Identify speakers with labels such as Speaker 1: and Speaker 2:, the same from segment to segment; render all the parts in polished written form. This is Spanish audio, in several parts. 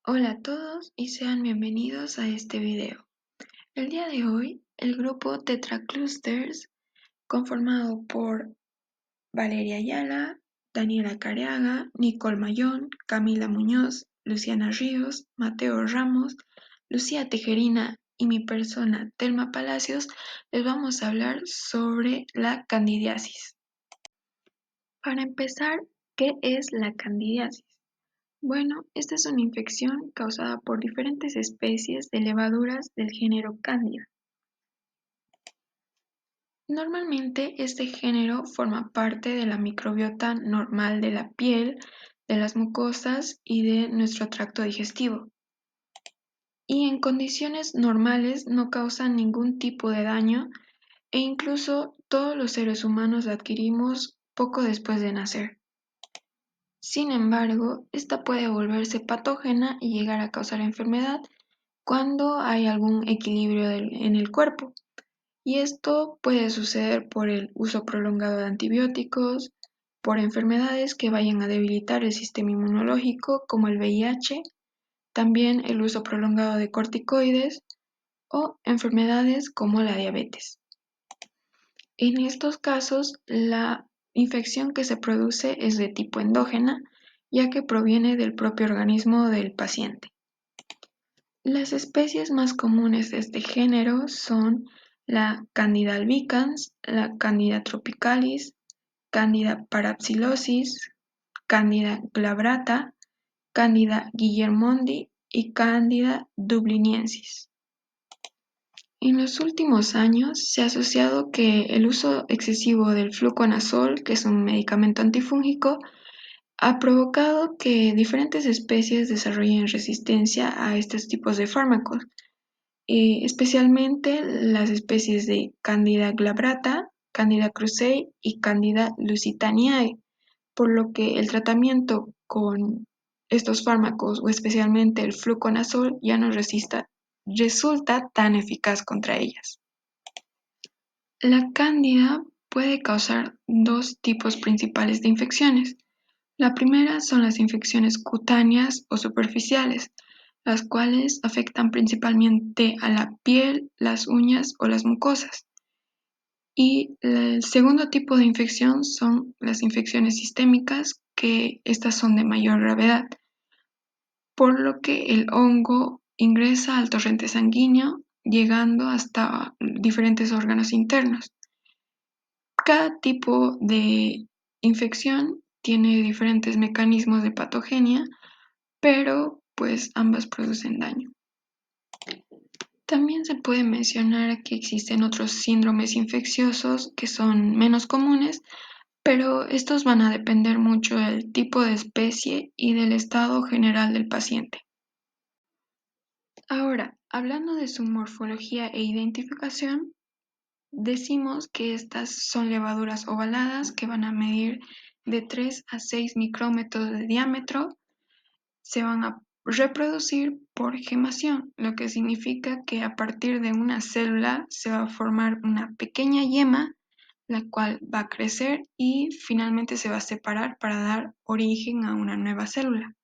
Speaker 1: Hola a todos y sean bienvenidos a este video. El día de hoy, el grupo Tetraclusters, conformado por Valeria Ayala, Daniela Careaga, Nicole Mayón, Camila Muñoz, Luciana Ríos, Mateo Ramos, Lucía Tejerina y mi persona Telma Palacios, les vamos a hablar sobre la candidiasis. Para empezar, ¿qué es la candidiasis? Bueno, esta es una infección causada por diferentes especies de levaduras del género Candida. Normalmente este género forma parte de la microbiota normal de la piel, de las mucosas y de nuestro tracto digestivo. Y en condiciones normales no causan ningún tipo de daño e incluso todos los seres humanos la adquirimos poco después de nacer. Sin embargo, esta puede volverse patógena y llegar a causar enfermedad cuando hay algún equilibrio en el cuerpo. Y esto puede suceder por el uso prolongado de antibióticos, por enfermedades que vayan a debilitar el sistema inmunológico como el VIH, también el uso prolongado de corticoides o enfermedades como la diabetes. En estos casos, la infección que se produce es de tipo endógena, ya que proviene del propio organismo del paciente. Las especies más comunes de este género son la Candida albicans, la Candida tropicalis, Candida parapsilosis, Candida glabrata, Candida guillermondi y Candida dubliniensis. En los últimos años se ha asociado que el uso excesivo del fluconazol, que es un medicamento antifúngico, ha provocado que diferentes especies desarrollen resistencia a estos tipos de fármacos, especialmente las especies de Candida glabrata, Candida krusei y Candida lusitaniae, por lo que el tratamiento con estos fármacos o especialmente el fluconazol ya no resulta tan eficaz contra ellas. La cándida puede causar dos tipos principales de infecciones. La primera son las infecciones cutáneas o superficiales, las cuales afectan principalmente a la piel, las uñas o las mucosas. Y el segundo tipo de infección son las infecciones sistémicas, que estas son de mayor gravedad, por lo que el hongo ingresa al torrente sanguíneo, llegando hasta diferentes órganos internos. Cada tipo de infección tiene diferentes mecanismos de patogenia, pero pues ambas producen daño. También se puede mencionar que existen otros síndromes infecciosos que son menos comunes, pero estos van a depender mucho del tipo de especie y del estado general del paciente. Ahora, hablando de su morfología e identificación, decimos que estas son levaduras ovaladas que van a medir de 3 a 6 micrómetros de diámetro. Se van a reproducir por gemación, lo que significa que a partir de una célula se va a formar una pequeña yema, la cual va a crecer y finalmente se va a separar para dar origen a una nueva célula.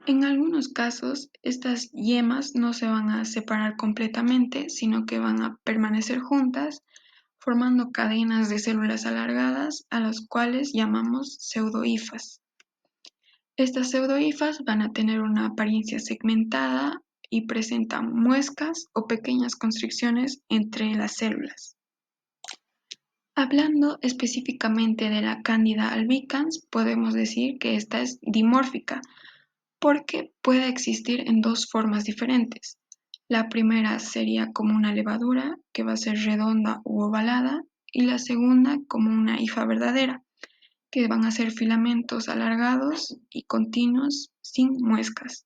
Speaker 1: En algunos casos, estas yemas no se van a separar completamente, sino que van a permanecer juntas, formando cadenas de células alargadas a las cuales llamamos pseudohifas. Estas pseudohifas van a tener una apariencia segmentada y presentan muescas o pequeñas constricciones entre las células. Hablando específicamente de la Candida albicans, podemos decir que esta es dimórfica, porque puede existir en dos formas diferentes. La primera sería como una levadura, que va a ser redonda u ovalada, y la segunda como una hifa verdadera, que van a ser filamentos alargados y continuos sin muescas.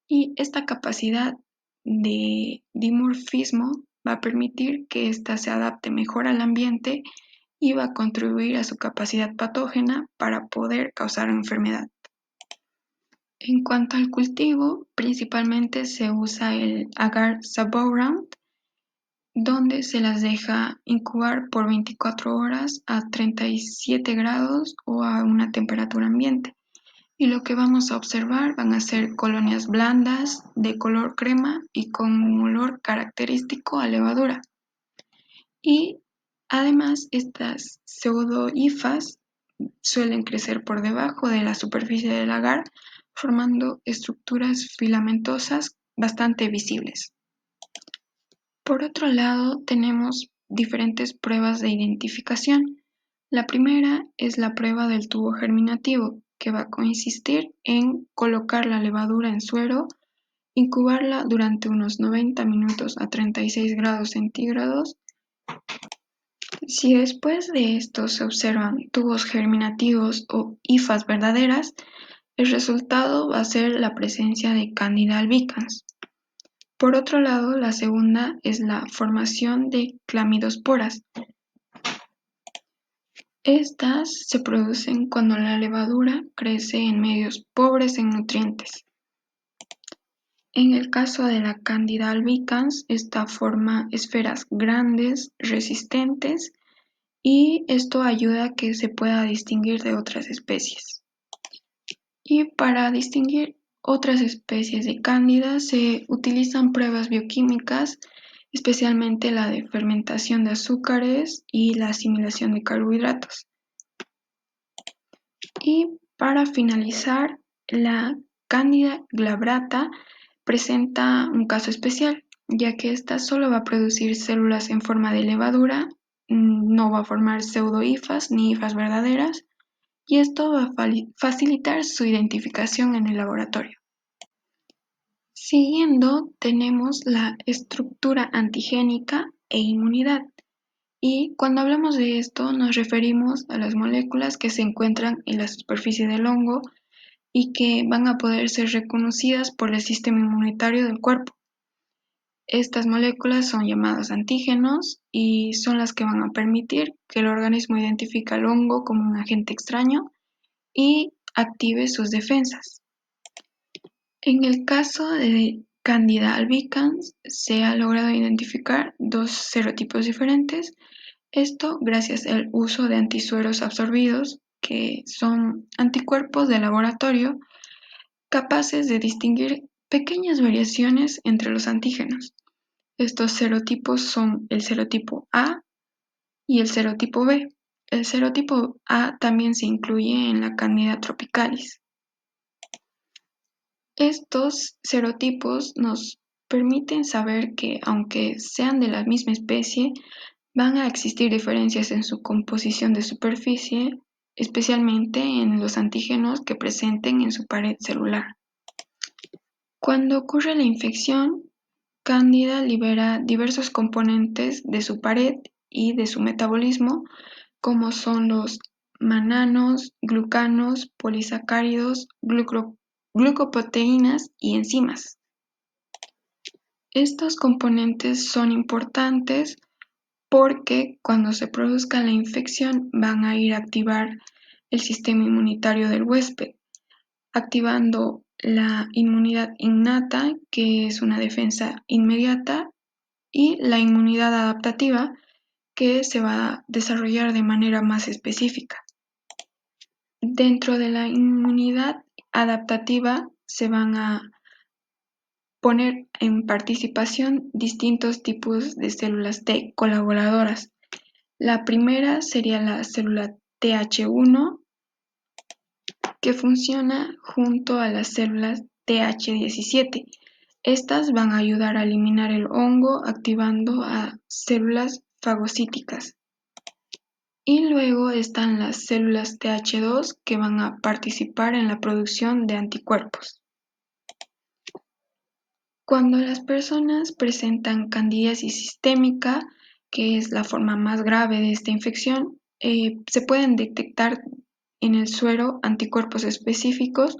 Speaker 1: Y esta capacidad de dimorfismo va a permitir que ésta se adapte mejor al ambiente y va a contribuir a su capacidad patógena para poder causar enfermedad. En cuanto al cultivo, principalmente se usa el agar sabouraud, donde se las deja incubar por 24 horas a 37 grados o a una temperatura ambiente. Y lo que vamos a observar van a ser colonias blandas, de color crema y con un olor característico a levadura. Y además estas pseudohifas suelen crecer por debajo de la superficie del agar, formando estructuras filamentosas bastante visibles. Por otro lado, tenemos diferentes pruebas de identificación. La primera es la prueba del tubo germinativo, que va a consistir en colocar la levadura en suero, incubarla durante unos 90 minutos a 36 grados centígrados. Si después de esto se observan tubos germinativos o hifas verdaderas, el resultado va a ser la presencia de Candida albicans. Por otro lado, la segunda es la formación de clamidosporas. Estas se producen cuando la levadura crece en medios pobres en nutrientes. En el caso de la Candida albicans, esta forma esferas grandes, resistentes, y esto ayuda a que se pueda distinguir de otras especies. Y para distinguir otras especies de cándida se utilizan pruebas bioquímicas, especialmente la de fermentación de azúcares y la asimilación de carbohidratos. Y para finalizar, la cándida glabrata presenta un caso especial, ya que esta solo va a producir células en forma de levadura, no va a formar pseudohifas ni hifas verdaderas, y esto va a facilitar su identificación en el laboratorio. Siguiendo, tenemos la estructura antigénica e inmunidad. Y cuando hablamos de esto, nos referimos a las moléculas que se encuentran en la superficie del hongo y que van a poder ser reconocidas por el sistema inmunitario del cuerpo. Estas moléculas son llamadas antígenos y son las que van a permitir que el organismo identifique al hongo como un agente extraño y active sus defensas. En el caso de Candida albicans, se ha logrado identificar dos serotipos diferentes, esto gracias al uso de antisueros absorbidos, que son anticuerpos de laboratorio capaces de distinguir pequeñas variaciones entre los antígenos. Estos serotipos son el serotipo A y el serotipo B. El serotipo A también se incluye en la Candida tropicalis. Estos serotipos nos permiten saber que, aunque sean de la misma especie, van a existir diferencias en su composición de superficie, especialmente en los antígenos que presenten en su pared celular. Cuando ocurre la infección, Cándida libera diversos componentes de su pared y de su metabolismo, como son los mannanos, glucanos, polisacáridos, glucoproteínas y enzimas. Estos componentes son importantes porque cuando se produzca la infección van a ir a activar el sistema inmunitario del huésped, activando la inmunidad innata, que es una defensa inmediata, y la inmunidad adaptativa, que se va a desarrollar de manera más específica. Dentro de la inmunidad adaptativa se van a poner en participación distintos tipos de células T colaboradoras. La primera sería la célula Th1, que funciona junto a las células Th17. Estas van a ayudar a eliminar el hongo activando a células fagocíticas. Y luego están las células Th2 que van a participar en la producción de anticuerpos. Cuando las personas presentan candidiasis sistémica, que es la forma más grave de esta infección, se pueden detectar en el suero anticuerpos específicos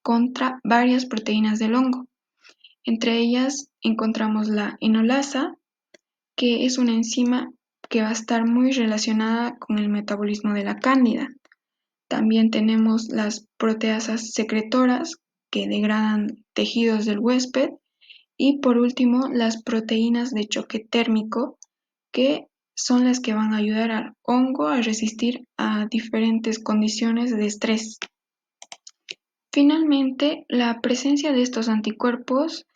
Speaker 1: contra varias proteínas del hongo. Entre ellas encontramos la enolasa, que es una enzima que va a estar muy relacionada con el metabolismo de la cándida. También tenemos las proteasas secretoras, que degradan tejidos del huésped. Y por último, las proteínas de choque térmico, que son las que van a ayudar al hongo a resistir a diferentes condiciones de estrés. Finalmente, la presencia de estos anticuerpos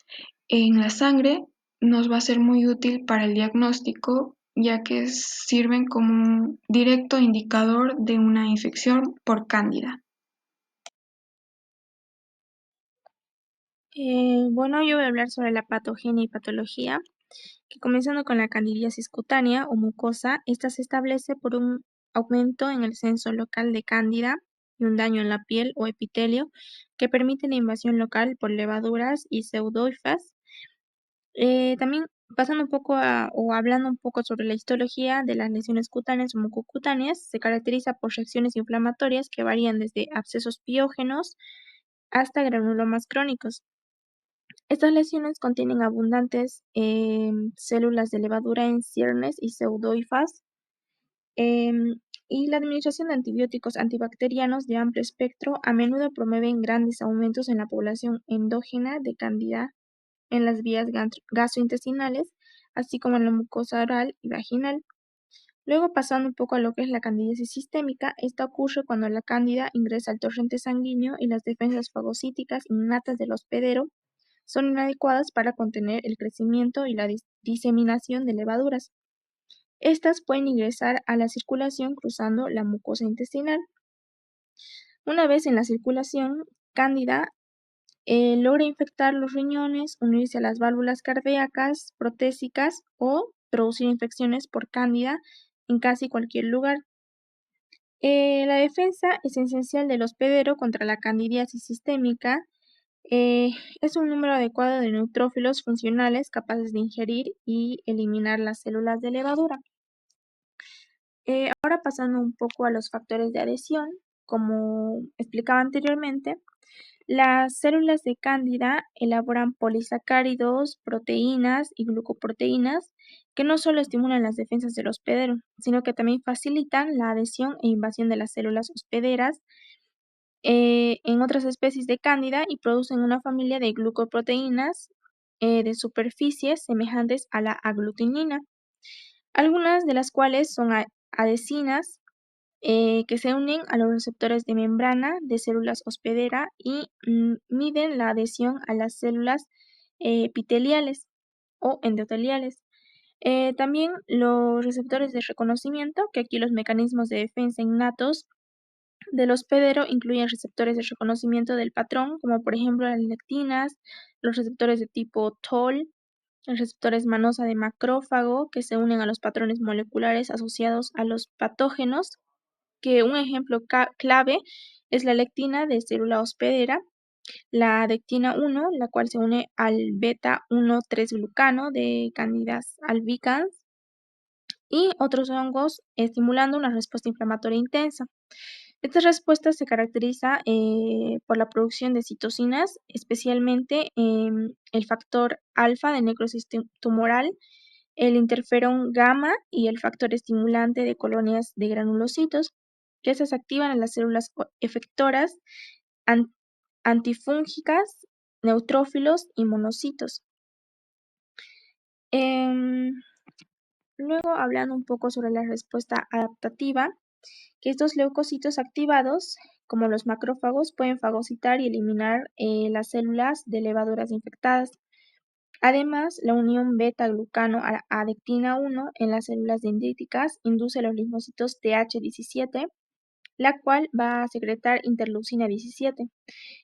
Speaker 1: en la sangre nos va a ser muy útil para el diagnóstico, ya que sirven como un directo indicador de una infección por cándida.
Speaker 2: Bueno, yo voy a hablar sobre la patogenia y patología, que comenzando con la candidiasis cutánea o mucosa, esta se establece por un aumento en el censo local de cándida y un daño en la piel o epitelio que permite la invasión local por levaduras y pseudoifas. También pasando un poco o hablando un poco sobre la histología de las lesiones cutáneas o mucocutáneas, se caracteriza por reacciones inflamatorias que varían desde abscesos piógenos hasta granulomas crónicos. Estas lesiones contienen abundantes células de levadura en ciernes y pseudohifas, em, y la administración de antibióticos antibacterianos de amplio espectro a menudo promueven grandes aumentos en la población endógena de Candida en las vías gastrointestinales, así como en la mucosa oral y vaginal. Luego, pasando un poco a lo que es la candidiasis sistémica, esta ocurre cuando la cándida ingresa al torrente sanguíneo y las defensas fagocíticas innatas del hospedero son inadecuadas para contener el crecimiento y la diseminación de levaduras. Estas pueden ingresar a la circulación cruzando la mucosa intestinal. Una vez en la circulación, Cándida logra infectar los riñones, unirse a las válvulas cardíacas, protésicas o producir infecciones por Cándida en casi cualquier lugar. La defensa es esencial del hospedero contra la candidiasis sistémica. Eh, es un número adecuado de neutrófilos funcionales capaces de ingerir y eliminar las células de levadura. Ahora pasando un poco a los factores de adhesión, como explicaba anteriormente, las células de Cándida elaboran polisacáridos, proteínas y glucoproteínas que no solo estimulan las defensas del hospedero, sino que también facilitan la adhesión e invasión de las células hospederas en otras especies de Cándida y producen una familia de glucoproteínas de superficies semejantes a la aglutinina, algunas de las cuales son adhesinas que se unen a los receptores de membrana de células hospedera y miden la adhesión a las células epiteliales o endoteliales. También los receptores de reconocimiento, que aquí los mecanismos de defensa innatos del hospedero incluyen receptores de reconocimiento del patrón, como por ejemplo las lectinas, los receptores de tipo Toll, los receptores manosa de macrófago, que se unen a los patrones moleculares asociados a los patógenos, que un ejemplo clave es la lectina de célula hospedera, la dectina 1, la cual se une al beta 1,3-glucano de Candidas albicans, y otros hongos estimulando una respuesta inflamatoria intensa. Esta respuesta se caracteriza por la producción de citocinas, especialmente el factor alfa de necrosis tumoral, el interferón gamma y el factor estimulante de colonias de granulocitos, que estas activan en las células efectoras antifúngicas, neutrófilos y monocitos. Em, Luego, hablando un poco sobre la respuesta adaptativa, que estos leucocitos activados, como los macrófagos, pueden fagocitar y eliminar las células de levaduras infectadas. Además, la unión beta-glucano a adectina 1 en las células dendríticas induce los linfocitos Th17, la cual va a secretar interleucina 17.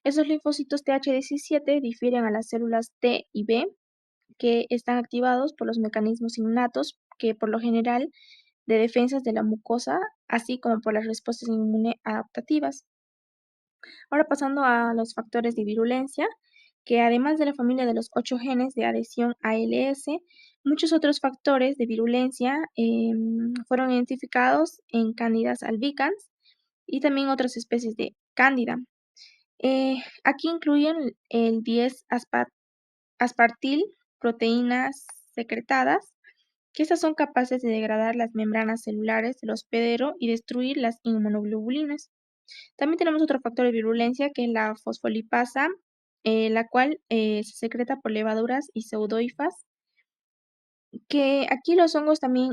Speaker 2: Esos linfocitos Th17 difieren a las células T y B, que están activados por los mecanismos innatos que por lo general de defensas de la mucosa, así como por las respuestas inmune adaptativas. Ahora pasando a los factores de virulencia, que además de la familia de los 8 genes de adhesión ALS, muchos otros factores de virulencia fueron identificados en Candidas albicans y también otras especies de Cándida. Aquí incluyen el 10-aspartil, proteínas secretadas, que estas son capaces de degradar las membranas celulares del hospedero y destruir las inmunoglobulinas. También tenemos otro factor de virulencia que es la fosfolipasa, la cual se secreta por levaduras y pseudohifas, que aquí los hongos también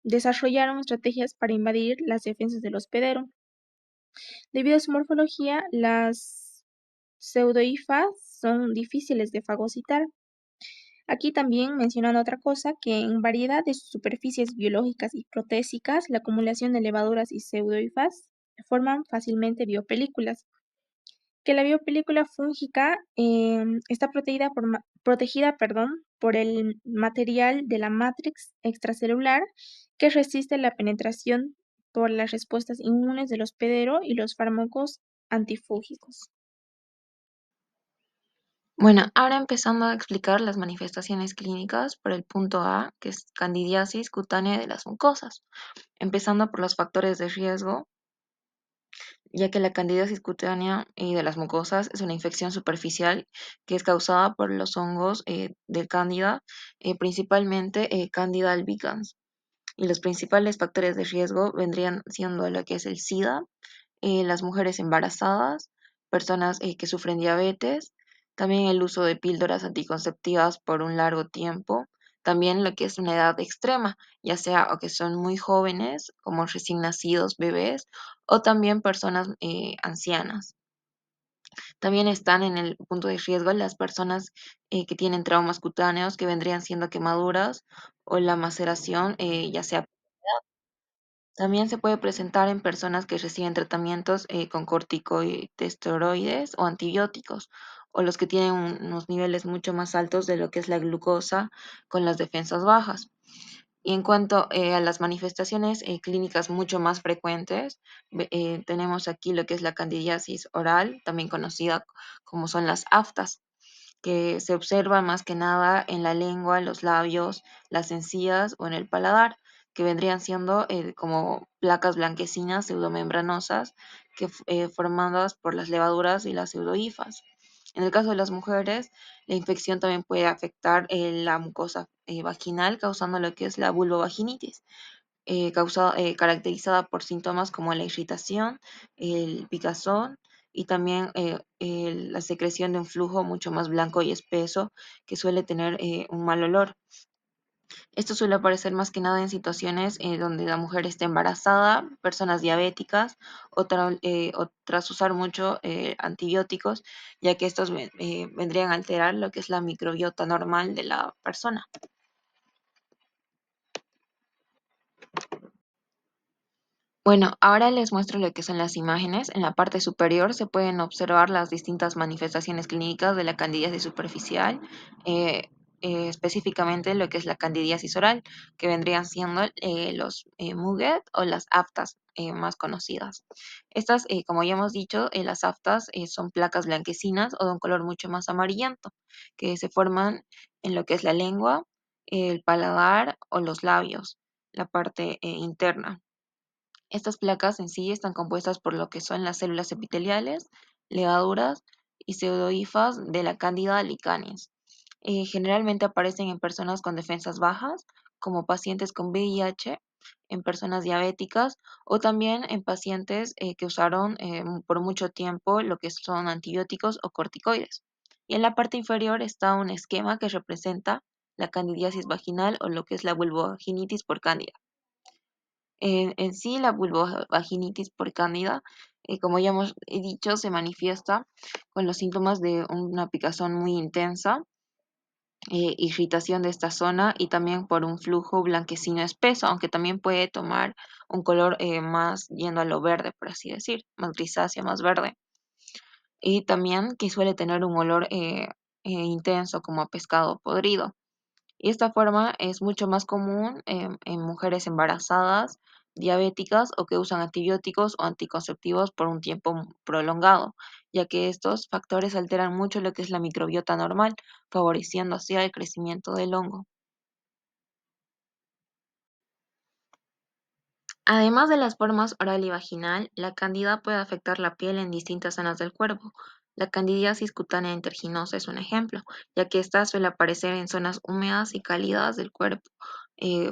Speaker 2: desarrollaron estrategias para invadir las defensas del hospedero. Debido a su morfología, las pseudohifas son difíciles de fagocitar. Aquí también mencionando otra cosa, que en variedad de superficies biológicas y protésicas, la acumulación de levaduras y pseudohifas forman fácilmente biopelículas. Que la biopelícula fúngica está protegida, por el material de la matrix extracelular que resiste la penetración por las respuestas inmunes del hospedero y los fármacos antifúngicos.
Speaker 3: Bueno, ahora empezando a explicar las manifestaciones clínicas por el punto A, que es candidiasis cutánea de las mucosas, empezando por los factores de riesgo, ya que la candidiasis cutánea de las mucosas es una infección superficial que es causada por los hongos de Cándida, principalmente Candida albicans. Y los principales factores de riesgo vendrían siendo lo que es el SIDA, las mujeres embarazadas, personas que sufren diabetes, también el uso de píldoras anticonceptivas por un largo tiempo, también lo que es una edad extrema, ya sea o que son muy jóvenes, como recién nacidos bebés, o también personas ancianas. También están en el punto de riesgo las personas que tienen traumas cutáneos, que vendrían siendo quemaduras o la maceración, ya sea. También se puede presentar en personas que reciben tratamientos con corticosteroides o antibióticos, o los que tienen unos niveles mucho más altos de lo que es la glucosa con las defensas bajas. Y en cuanto a las manifestaciones clínicas mucho más frecuentes, tenemos aquí lo que es la candidiasis oral, también conocida como son las aftas, que se observa más que nada en la lengua, los labios, las encías o en el paladar, que vendrían siendo como placas blanquecinas pseudomembranosas formadas por las levaduras y las pseudohifas. En el caso de las mujeres, la infección también puede afectar la mucosa vaginal, causando lo que es la vulvovaginitis, caracterizada por síntomas como la irritación, el picazón y también la secreción de un flujo mucho más blanco y espeso que suele tener un mal olor. Esto suele aparecer más que nada en situaciones donde la mujer está embarazada, personas diabéticas o tras usar mucho antibióticos, ya que estos vendrían a alterar lo que es la microbiota normal de la persona. Bueno, ahora les muestro lo que son las imágenes. En la parte superior se pueden observar las distintas manifestaciones clínicas de la candidiasis superficial, eh, específicamente lo que es la candidiasis oral, que vendrían siendo los Muget o las aftas más conocidas. Estas, como ya hemos dicho, las aftas son placas blanquecinas o de un color mucho más amarillento, que se forman en lo que es la lengua, el paladar o los labios, la parte interna. Estas placas en sí están compuestas por lo que son las células epiteliales, levaduras y pseudohifas de la Candida albicans. Generalmente aparecen en personas con defensas bajas, como pacientes con VIH, en personas diabéticas o también en pacientes que usaron por mucho tiempo lo que son antibióticos o corticoides. Y en la parte inferior está un esquema que representa la candidiasis vaginal o lo que es la vulvovaginitis por cándida. En sí, la vulvovaginitis por cándida, como ya hemos dicho, se manifiesta con los síntomas de una picazón muy intensa, irritación de esta zona y también por un flujo blanquecino espeso, aunque también puede tomar un color más yendo a lo verde, por así decir, más grisáceo, más verde. Y también que suele tener un olor intenso como a pescado podrido. Y esta forma es mucho más común en mujeres embarazadas, diabéticas o que usan antibióticos o anticonceptivos por un tiempo prolongado, ya que estos factores alteran mucho lo que es la microbiota normal, favoreciendo así el crecimiento del hongo. Además de las formas oral y vaginal, la candida puede afectar la piel en distintas zonas del cuerpo. La candidiasis cutánea interginosa es un ejemplo, ya que esta suele aparecer en zonas húmedas y cálidas del cuerpo,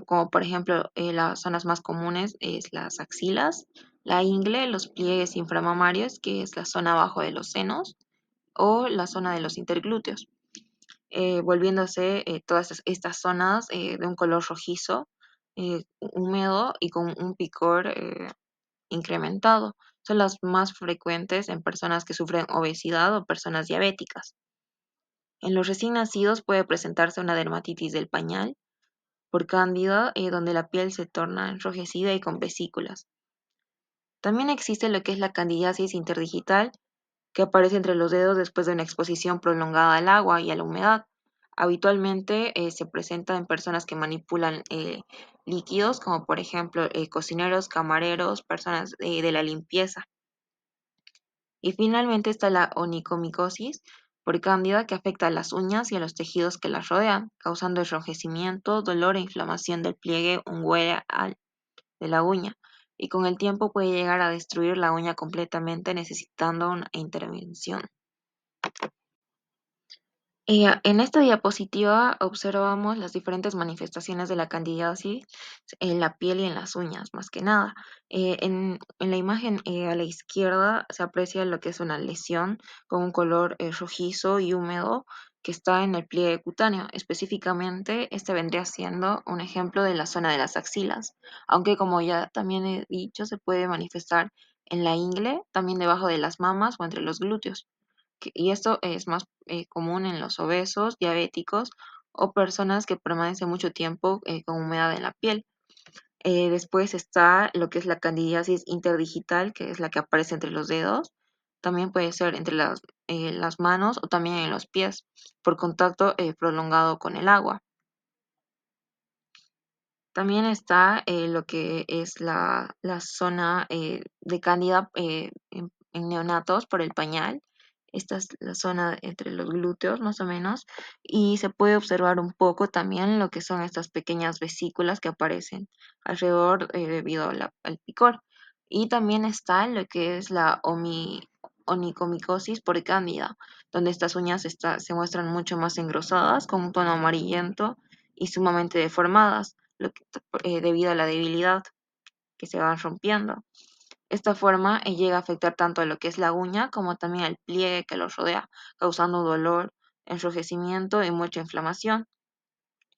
Speaker 3: como por ejemplo las zonas más comunes es las axilas, la ingle, los pliegues inframamarios, que es la zona abajo de los senos, o la zona de los interglúteos, volviéndose todas estas zonas de un color rojizo, húmedo y con un picor incrementado, son las más frecuentes en personas que sufren obesidad o personas diabéticas. En los recién nacidos puede presentarse una dermatitis del pañal por cándida, donde la piel se torna enrojecida y con vesículas. También existe lo que es la candidiasis interdigital, que aparece entre los dedos después de una exposición prolongada al agua y a la humedad. Habitualmente se presenta en personas que manipulan líquidos, como por ejemplo cocineros, camareros, personas de la limpieza. Y finalmente está la onicomicosis por cándida, que afecta a las uñas y a los tejidos que las rodean, causando enrojecimiento, dolor e inflamación del pliegue ungueal de la uña, y con el tiempo puede llegar a destruir la uña completamente, necesitando una intervención. En esta diapositiva observamos las diferentes manifestaciones de la candidiasis en la piel y en las uñas, más que nada. En la imagen a la izquierda se aprecia lo que es una lesión con un color rojizo y húmedo que está en el pliegue cutáneo. Específicamente, este vendría siendo un ejemplo de la zona de las axilas, aunque como ya también he dicho, se puede manifestar en la ingle, también debajo de las mamas o entre los glúteos, y esto es más común en los obesos, diabéticos o personas que permanecen mucho tiempo con humedad en la piel. Después está lo que es la candidiasis interdigital, que es la que aparece entre los dedos. También puede ser entre las manos o también en los pies por contacto prolongado con el agua. También está lo que es la zona de cándida en neonatos por el pañal. Esta es la zona entre los glúteos más o menos, y se puede observar un poco también lo que son estas pequeñas vesículas que aparecen alrededor debido a al picor. Y también está lo que es la onicomicosis por cándida, donde estas uñas se muestran mucho más engrosadas con un tono amarillento y sumamente deformadas, debido a la debilidad que se van rompiendo. Esta forma llega a afectar tanto a lo que es la uña como también al pliegue que los rodea, causando dolor, enrojecimiento y mucha inflamación.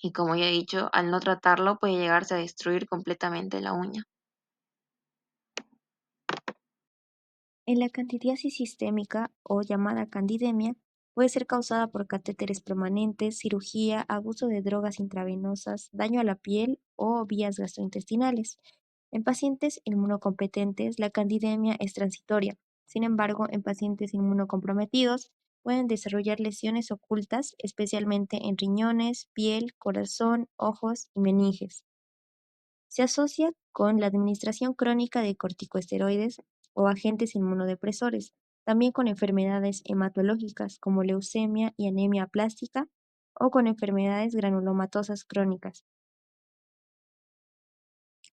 Speaker 3: Y como ya he dicho, al no tratarlo puede llegarse a destruir completamente la uña.
Speaker 2: En la candidiasis sistémica o llamada candidemia puede ser causada por catéteres permanentes, cirugía, abuso de drogas intravenosas, daño a la piel o vías gastrointestinales. En pacientes inmunocompetentes, la candidemia es transitoria. Sin embargo, en pacientes inmunocomprometidos pueden desarrollar lesiones ocultas, especialmente en riñones, piel, corazón, ojos y meninges. Se asocia con la administración crónica de corticosteroides o agentes inmunodepresores, también con enfermedades hematológicas como leucemia y anemia plástica o con enfermedades granulomatosas crónicas.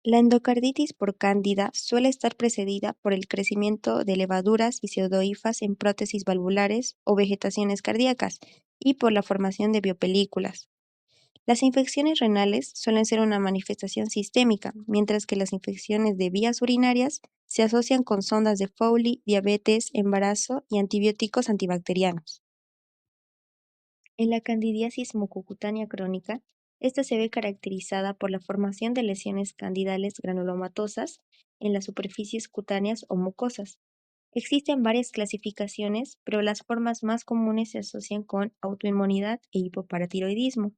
Speaker 2: La endocarditis por cándida suele estar precedida por el crecimiento de levaduras y pseudohifas en prótesis valvulares o vegetaciones cardíacas y por la formación de biopelículas. Las infecciones renales suelen ser una manifestación sistémica, mientras que las infecciones de vías urinarias se asocian con sondas de Foley, diabetes, embarazo y antibióticos antibacterianos. En la candidiasis mucocutánea crónica, esta se ve caracterizada por la formación de lesiones candidales granulomatosas en las superficies cutáneas o mucosas. Existen varias clasificaciones, pero las formas más comunes se asocian con autoinmunidad e hipoparatiroidismo.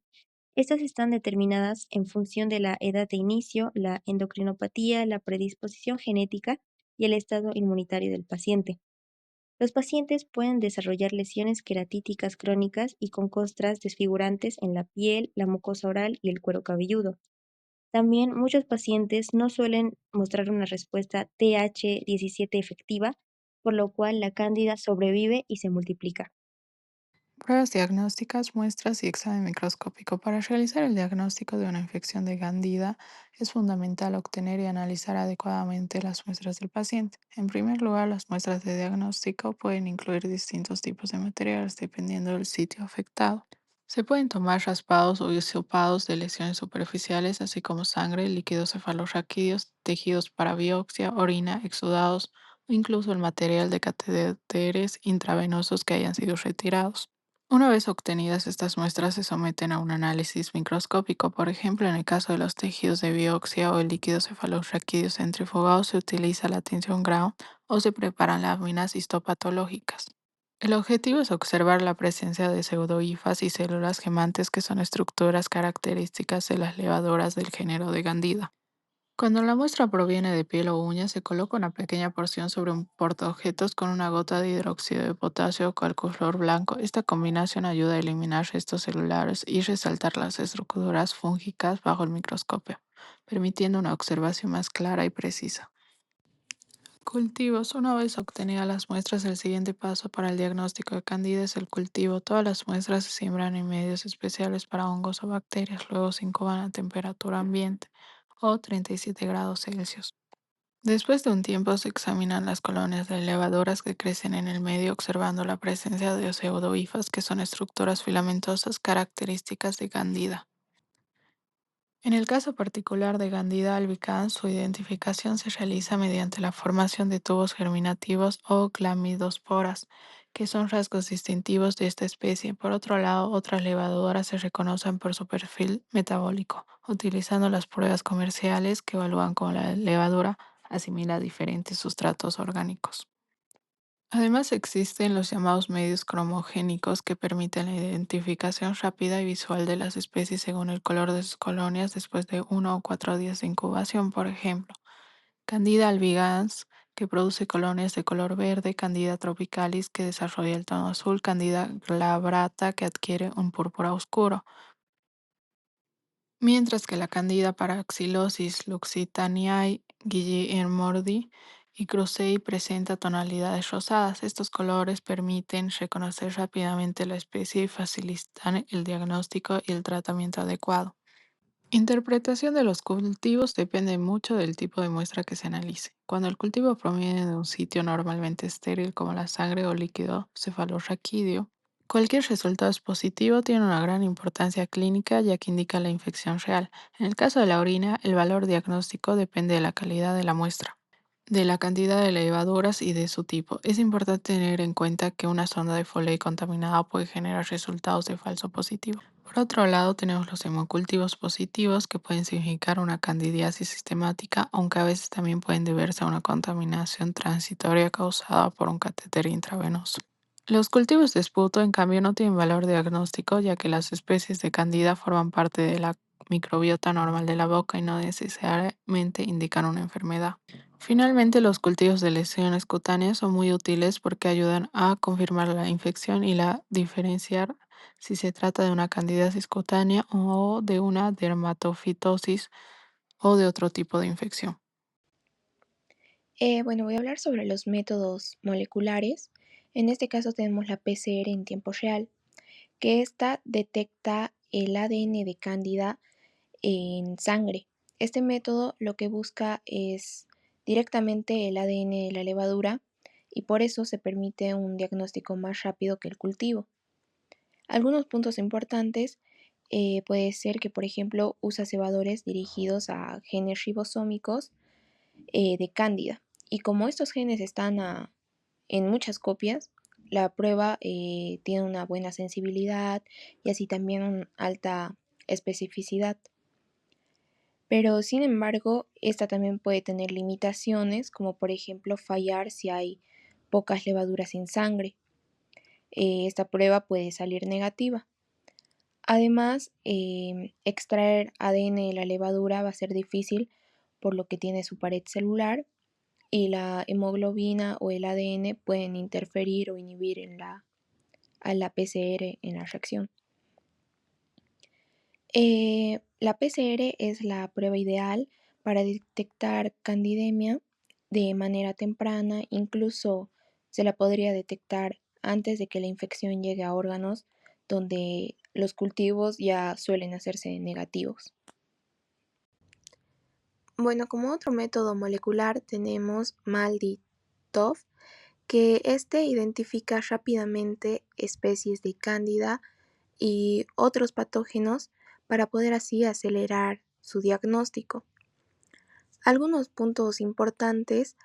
Speaker 2: Estas están determinadas en función de la edad de inicio, la endocrinopatía, la predisposición genética y el estado inmunitario del paciente. Los pacientes pueden desarrollar lesiones queratíticas crónicas y con costras desfigurantes en la piel, la mucosa oral y el cuero cabelludo. También muchos pacientes no suelen mostrar una respuesta TH17 efectiva, por lo cual la cándida sobrevive y se multiplica.
Speaker 4: Pruebas diagnósticas, muestras y examen microscópico. Para realizar el diagnóstico de una infección de Candida es fundamental obtener y analizar adecuadamente las muestras del paciente. En primer lugar, las muestras de diagnóstico pueden incluir distintos tipos de materiales dependiendo del sitio afectado. Se pueden tomar raspados o hisopados de lesiones superficiales, así como sangre, líquidos cefalorraquídeos, tejidos para biopsia, orina, exudados o incluso el material de catéteres intravenosos que hayan sido retirados. Una vez obtenidas estas muestras se someten a un análisis microscópico. Por ejemplo, en el caso de los tejidos de biopsia o el líquido cefalorraquídeo centrifugado se utiliza la tinción Ground o se preparan láminas histopatológicas. El objetivo es observar la presencia de pseudohifas y células gemantes, que son estructuras características de las levaduras del género de Candida. Cuando la muestra proviene de piel o uña, se coloca una pequeña porción sobre un portaobjetos con una gota de hidróxido de potasio o calcuflor blanco. Esta combinación ayuda a eliminar restos celulares y resaltar las estructuras fúngicas bajo el microscopio, permitiendo una observación más clara y precisa. Cultivos. Una vez obtenidas las muestras, el siguiente paso para el diagnóstico de Candida es el cultivo. Todas las muestras se siembran en medios especiales para hongos o bacterias, luego se incuban a temperatura ambiente o 37 grados Celsius. Después de un tiempo se examinan las colonias de levaduras que crecen en el medio, observando la presencia de pseudohifas, que son estructuras filamentosas características de Candida. En el caso particular de Candida albicans, su identificación se realiza mediante la formación de tubos germinativos o clamidosporas, que son rasgos distintivos de esta especie. Por otro lado, otras levaduras se reconocen por su perfil metabólico, utilizando las pruebas comerciales que evalúan cómo la levadura asimila diferentes sustratos orgánicos. Además, existen los llamados medios cromogénicos, que permiten la identificación rápida y visual de las especies según el color de sus colonias después de 1 o 4 días de incubación. Por ejemplo, Candida albigans, que produce colonias de color verde; Candida tropicalis, que desarrolla el tono azul; Candida glabrata, que adquiere un púrpura oscuro. Mientras que la Candida paraxylosis, Luxitaniae, guillemordi y Crusei presenta tonalidades rosadas. Estos colores permiten reconocer rápidamente la especie y facilitan el diagnóstico y el tratamiento adecuado. Interpretación de los cultivos depende mucho del tipo de muestra que se analice. Cuando el cultivo proviene de un sitio normalmente estéril, como la sangre o líquido cefalorraquídeo, cualquier resultado positivo tiene una gran importancia clínica, ya que indica la infección real. En el caso de la orina, el valor diagnóstico depende de la calidad de la muestra, de la cantidad de levaduras y de su tipo. Es importante tener en cuenta que una sonda de Foley contaminada puede generar resultados de falso positivo. Por otro lado, tenemos los hemocultivos positivos, que pueden significar una candidiasis sistemática, aunque a veces también pueden deberse a una contaminación transitoria causada por un catéter intravenoso. Los cultivos de esputo, en cambio, no tienen valor diagnóstico, ya que las especies de Candida forman parte de la microbiota normal de la boca y no necesariamente indican una enfermedad. Finalmente, los cultivos de lesiones cutáneas son muy útiles porque ayudan a confirmar la infección y la diferenciar si se trata de una candidiasis cutánea o de una dermatofitosis o de otro tipo de infección.
Speaker 2: Bueno, voy a hablar sobre los métodos moleculares. En este caso tenemos la PCR en tiempo real, que esta detecta el ADN de Cándida en sangre. Este método lo que busca es directamente el ADN de la levadura, y por eso se permite un diagnóstico más rápido que el cultivo. Algunos puntos importantes: puede ser que, por ejemplo, usa cebadores dirigidos a genes ribosómicos de Cándida. Y como estos genes están en muchas copias, la prueba tiene una buena sensibilidad y así también una alta especificidad. Pero sin embargo, esta también puede tener limitaciones, como por ejemplo fallar si hay pocas levaduras en sangre. Esta prueba puede salir negativa. Además, extraer ADN de la levadura va a ser difícil, por lo que tiene su pared celular, y la hemoglobina o el ADN pueden interferir o inhibir a la PCR en la reacción. La PCR es la prueba ideal para detectar candidemia de manera temprana. Incluso se la podría detectar antes de que la infección llegue a órganos donde los cultivos ya suelen hacerse negativos. Bueno, como otro método molecular tenemos MALDI-TOF, que este identifica rápidamente especies de Cándida y otros patógenos para poder así acelerar su diagnóstico. Algunos puntos importantes: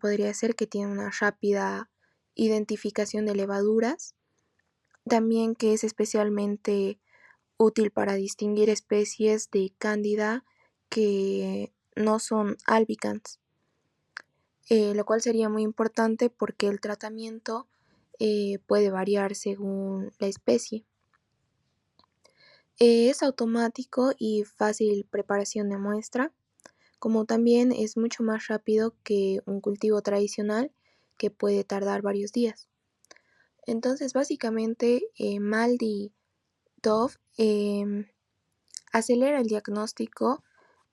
Speaker 2: podría ser que tiene una rápida identificación de levaduras, también que es especialmente útil para distinguir especies de Cándida que no son albicans, lo cual sería muy importante porque el tratamiento puede variar según la especie. Es automático y fácil preparación de muestra, como también es mucho más rápido que un cultivo tradicional que puede tardar varios días. Entonces, básicamente, MALDI Dove acelera el diagnóstico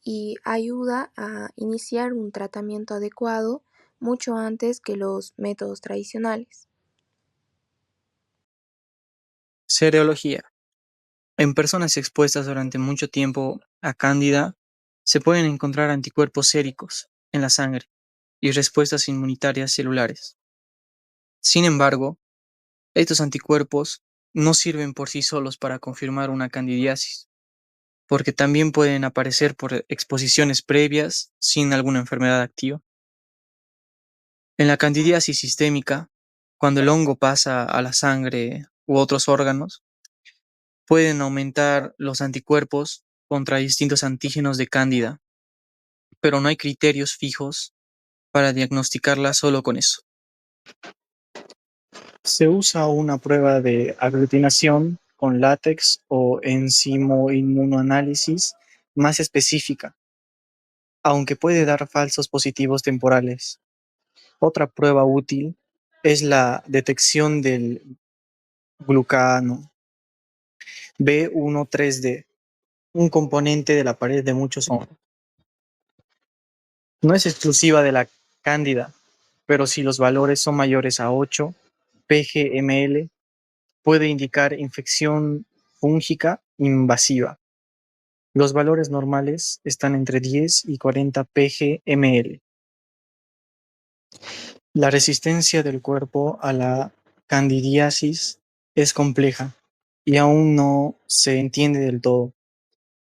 Speaker 2: y ayuda a iniciar un tratamiento adecuado mucho antes que los métodos tradicionales.
Speaker 5: Serología. En personas expuestas durante mucho tiempo a Cándida, se pueden encontrar anticuerpos séricos en la sangre y respuestas inmunitarias celulares. Sin embargo, estos anticuerpos no sirven por sí solos para confirmar una candidiasis, porque también pueden aparecer por exposiciones previas sin alguna enfermedad activa. En la candidiasis sistémica, cuando el hongo pasa a la sangre u otros órganos, pueden aumentar los anticuerpos contra distintos antígenos de cándida, pero no hay criterios fijos para diagnosticarla solo con eso. Se usa una prueba de aglutinación con látex o enzimoinmunoanálisis más específica, aunque puede dar falsos positivos temporales. Otra prueba útil es la detección del glucano B13D, un componente de la pared de muchos hongos. No es exclusiva de la cándida, pero si los valores son mayores a 8 pgml, puede indicar infección fúngica invasiva. Los valores normales están entre 10 y 40 pgml. La resistencia del cuerpo a la candidiasis es compleja y aún no se entiende del todo.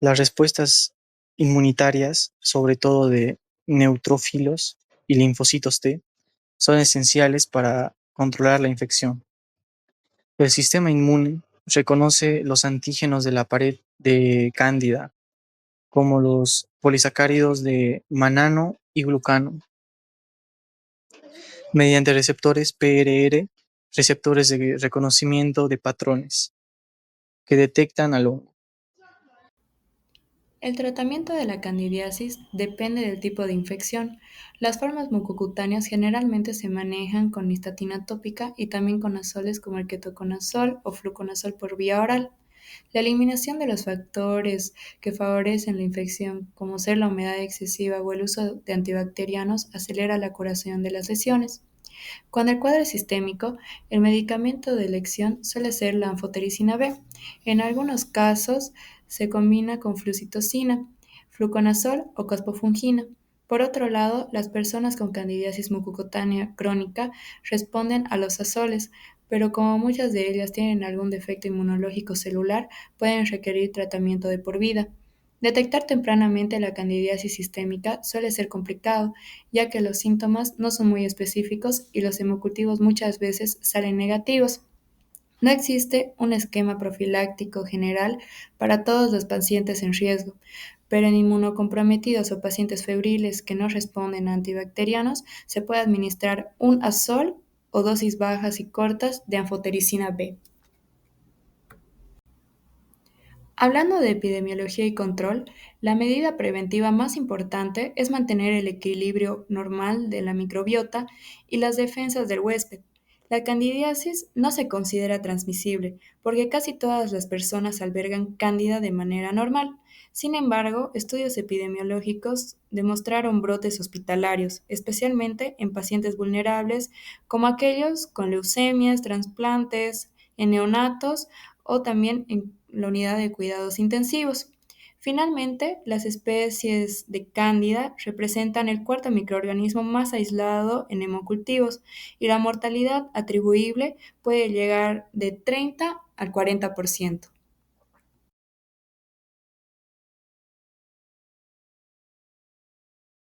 Speaker 5: Las respuestas inmunitarias, sobre todo de neutrófilos y linfocitos T, son esenciales para controlar la infección. El sistema inmune reconoce los antígenos de la pared de Cándida, como los polisacáridos de mannano y glucano, mediante receptores PRR, receptores de reconocimiento de patrones, que detectan al hongo.
Speaker 6: El tratamiento de la candidiasis depende del tipo de infección. Las formas mucocutáneas generalmente se manejan con nistatina tópica y también con azoles como el ketoconazol o fluconazol por vía oral. La eliminación de los factores que favorecen la infección, como ser la humedad excesiva o el uso de antibacterianos, acelera la curación de las lesiones. Cuando el cuadro es sistémico, el medicamento de elección suele ser la anfotericina B. En algunos casos se combina con flucitocina, fluconazol o caspofungina. Por otro lado, las personas con candidiasis mucocutánea crónica responden a los azoles, pero como muchas de ellas tienen algún defecto inmunológico celular, pueden requerir tratamiento de por vida. Detectar tempranamente la candidiasis sistémica suele ser complicado, ya que los síntomas no son muy específicos y los hemocultivos muchas veces salen negativos. No existe un esquema profiláctico general para todos los pacientes en riesgo, pero en inmunocomprometidos o pacientes febriles que no responden a antibacterianos se puede administrar un azol o dosis bajas y cortas de anfotericina B. Hablando de epidemiología y control, la medida preventiva más importante es mantener el equilibrio normal de la microbiota y las defensas del huésped. La candidiasis no se considera transmisible porque casi todas las personas albergan cándida de manera normal. Sin embargo, estudios epidemiológicos demostraron brotes hospitalarios, especialmente en pacientes vulnerables como aquellos con leucemias, trasplantes, en neonatos o también en la unidad de cuidados intensivos. Finalmente, las especies de Cándida representan el cuarto microorganismo más aislado en hemocultivos y la mortalidad atribuible puede llegar de 30 al 40%.